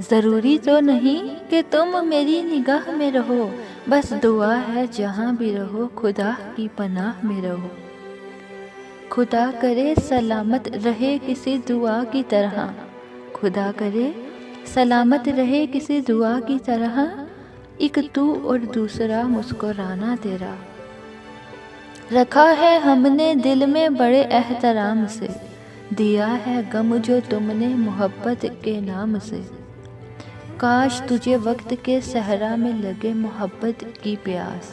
ضروری تو نہیں کہ تم میری نگاہ میں رہو، بس دعا ہے جہاں بھی رہو خدا کی پناہ میں رہو۔ خدا کرے سلامت رہے کسی دعا کی طرح، خدا کرے سلامت رہے کسی دعا کی طرح، ایک تو اور دوسرا مسکرانا تیرا۔ رکھا ہے ہم نے دل میں بڑے احترام سے، دیا ہے غم جو تم نے محبت کے نام سے۔ کاش تجھے وقت کے صحرا میں لگے محبت کی پیاس،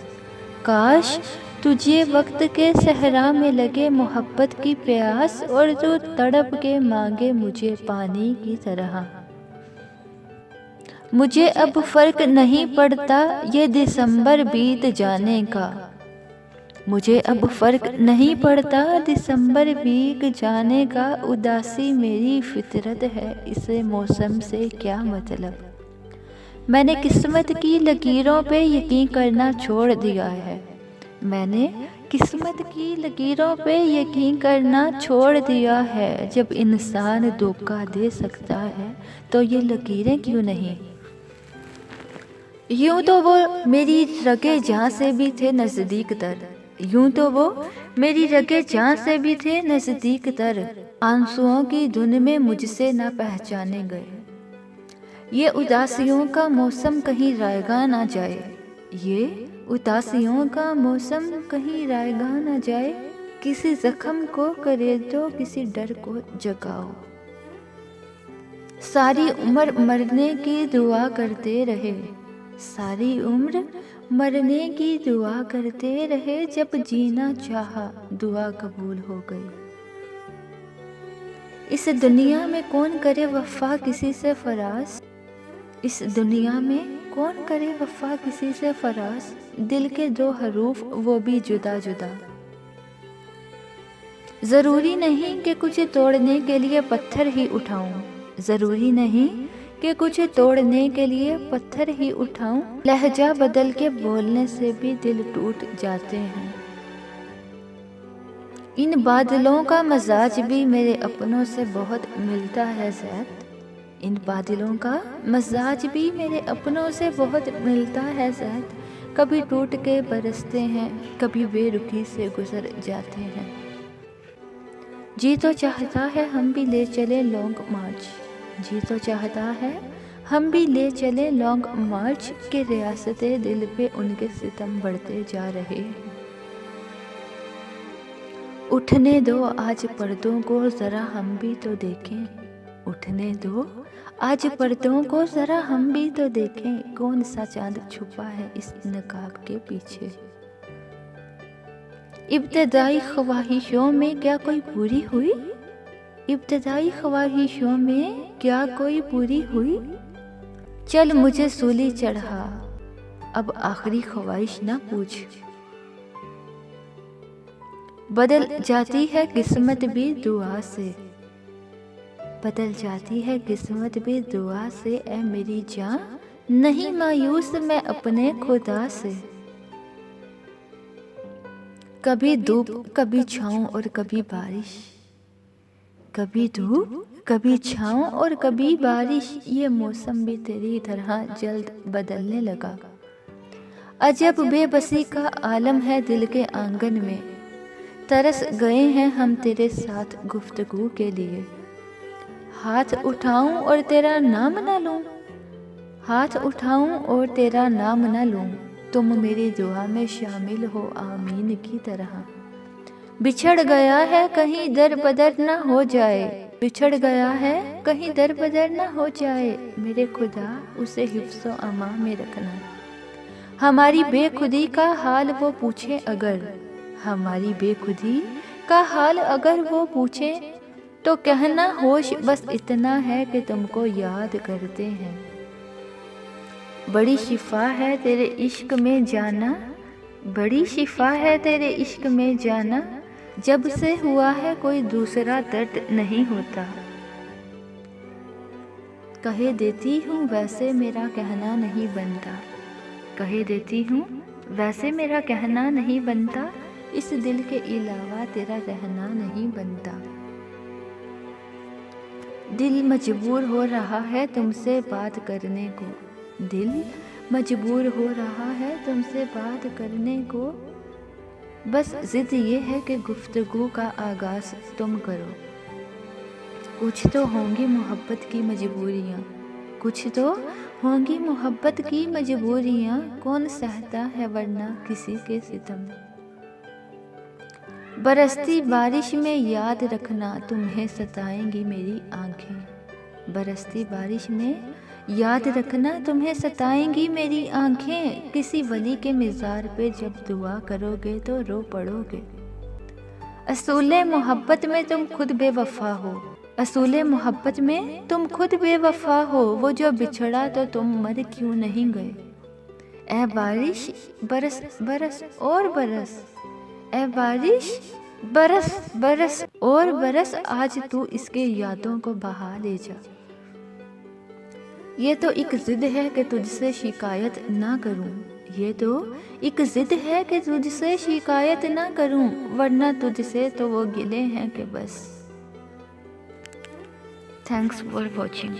کاش تجھے وقت کے صحرا میں لگے محبت کی پیاس، اور تو تڑپ کے مانگے مجھے پانی کی طرح۔ مجھے اب فرق نہیں پڑتا یہ دسمبر بیت جانے کا، مجھے اب فرق نہیں پڑتا دسمبر بیت جانے کا، اداسی میری فطرت ہے اس موسم سے کیا مطلب۔ میں نے قسمت کی لکیروں پہ یقین کرنا چھوڑ دیا ہے، میں نے قسمت کی لکیروں پہ یقین کرنا چھوڑ دیا ہے۔ جب انسان دھوکہ دے سکتا ہے تو یہ لکیریں کیوں نہیں۔ یوں تو وہ میری رگے جاں سے بھی تھے نزدیک تر، یوں تو وہ میری رگے جاں سے بھی تھے نزدیک تر، آنسوؤں کی دھن میں مجھ سے نہ پہچانے گئے۔ یہ اداسیوں کا موسم کہیں رائے گاہ نہ جائے، یہ اداسیوں کا موسم کہیں رائے گاہ نہ جائے، کسی زخم کو کرے تو کسی ڈر کو جگاؤ۔ ساری عمر مرنے کی دعا کرتے رہے، ساری عمر مرنے کی دعا کرتے رہے، جب جینا چاہا دعا قبول ہو گئی۔ اس دنیا میں کون کرے وفا کسی سے فراز، اس دنیا میں کون کرے وفا کسی سے فراز، دل کے دو حروف وہ بھی جدا جدا۔ ضروری نہیں کہ کچھ توڑنے کے لیے پتھر ہی اٹھاؤں، ضروری نہیں کہ کچھ توڑنے کے لیے پتھر ہی اٹھاؤں، لہجہ بدل کے بولنے سے بھی دل ٹوٹ جاتے ہیں۔ ان بادلوں کا مزاج بھی میرے اپنوں سے بہت ملتا ہے زید، ان بادلوں کا مزاج بھی میرے اپنوں سے بہت ملتا ہے زید، کبھی ٹوٹ کے برستے ہیں، کبھی بے رخی سے گزر جاتے ہیں۔ جی تو چاہتا ہے ہم بھی لے چلے لانگ مارچ، جی تو چاہتا ہے ہم بھی لے چلے لانگ مارچ، کے ریاست دل پہ ان کے ستم بڑھتے جا رہے ہیں۔ اٹھنے دو آج پردوں کو ذرا ہم بھی تو دیکھیں، اٹھنے دو آج پردوں کو ذرا ہم بھی تو دیکھیں، کون سا چاند چھپا ہے اس نقاب کے پیچھے۔ ابتدائی خواہشوں میں کیا کوئی پوری ہوئی، ابتدائی خواہشوں میں کیا کوئی پوری ہوئی، چل مجھے سولی چڑھا اب آخری خواہش نہ پوچھ۔ بدل جاتی ہے قسمت بھی دعا سے، بدل جاتی ہے قسمت بھی دعا سے، اے میری جاں نہیں مایوس میں اپنے خدا سے۔ کبھی دھوپ کبھی چھاؤں اور کبھی بارش، کبھی دھوپ کبھی چھاؤں اور کبھی بارش، یہ موسم بھی تیری طرح جلد بدلنے لگا۔ عجب بے بسی کا عالم ہے دل کے آنگن میں، ترس گئے ہیں ہم تیرے ساتھ گفتگو کے لیے۔ ہاتھ اٹھاؤں اور تیرا نام نہ لوں، ہاتھ اٹھاؤں اور تیرا نام نہ لوں، تم میری دعا میں شامل ہو آمین کی طرح۔ بچھڑ گیا ہے کہیں در بدر نہ ہو جائے، بچھڑ گیا ہے کہیں در بدر نہ ہو جائے، میرے خدا اسے حفظ و امان میں رکھنا۔ ہماری بے خودی کا حال وہ پوچھے اگر، ہماری بے خودی کا حال اگر وہ پوچھے، تو کہنا ہوش بس اتنا ہے کہ تم کو یاد کرتے ہیں۔ بڑی شفا ہے تیرے عشق میں جانا، بڑی شفا ہے تیرے عشق میں جانا، جب سے ہوا ہے کوئی دوسرا درد نہیں ہوتا۔ کہہ دیتی ہوں ویسے میرا کہنا نہیں بنتا، کہہ دیتی ہوں ویسے میرا کہنا نہیں بنتا، اس دل کے علاوہ تیرا رہنا نہیں بنتا۔ دل مجبور ہو رہا ہے تم سے بات کرنے کو، دل مجبور ہو رہا ہے تم سے بات کرنے کو، بس ضد یہ ہے کہ گفتگو کا آغاز تم کرو۔ کچھ تو ہوں گی محبت کی مجبوریاں، کچھ تو ہوں گی محبت کی مجبوریاں، کون سہتا ہے ورنہ کسی کے ستم۔ برستی بارش میں یاد رکھنا تمہیں ستائیں گی میری آنکھیں، برستی بارش میں یاد رکھنا تمہیں ستائیں گی میری آنکھیں، کسی ولی کے مزار پہ جب دعا کرو گے تو رو پڑو گے۔ اصول محبت میں تم خود بے وفا ہو، اصول محبت میں تم خود بے وفا ہو، وہ جو بچھڑا تو تم مر کیوں نہیں گئے۔ اے بارش برس برس اور برس، اے بارش برس برس اور برس، آج تو اس کے یادوں کو بہا لے جا۔ یہ تو ایک ضد ہے کہ تجھ سے شکایت نہ کروں، یہ تو ایک ضد ہے کہ تجھ سے شکایت نہ کروں، ورنہ تجھ سے تو وہ گلے ہیں کہ بس۔ Thanks for watching.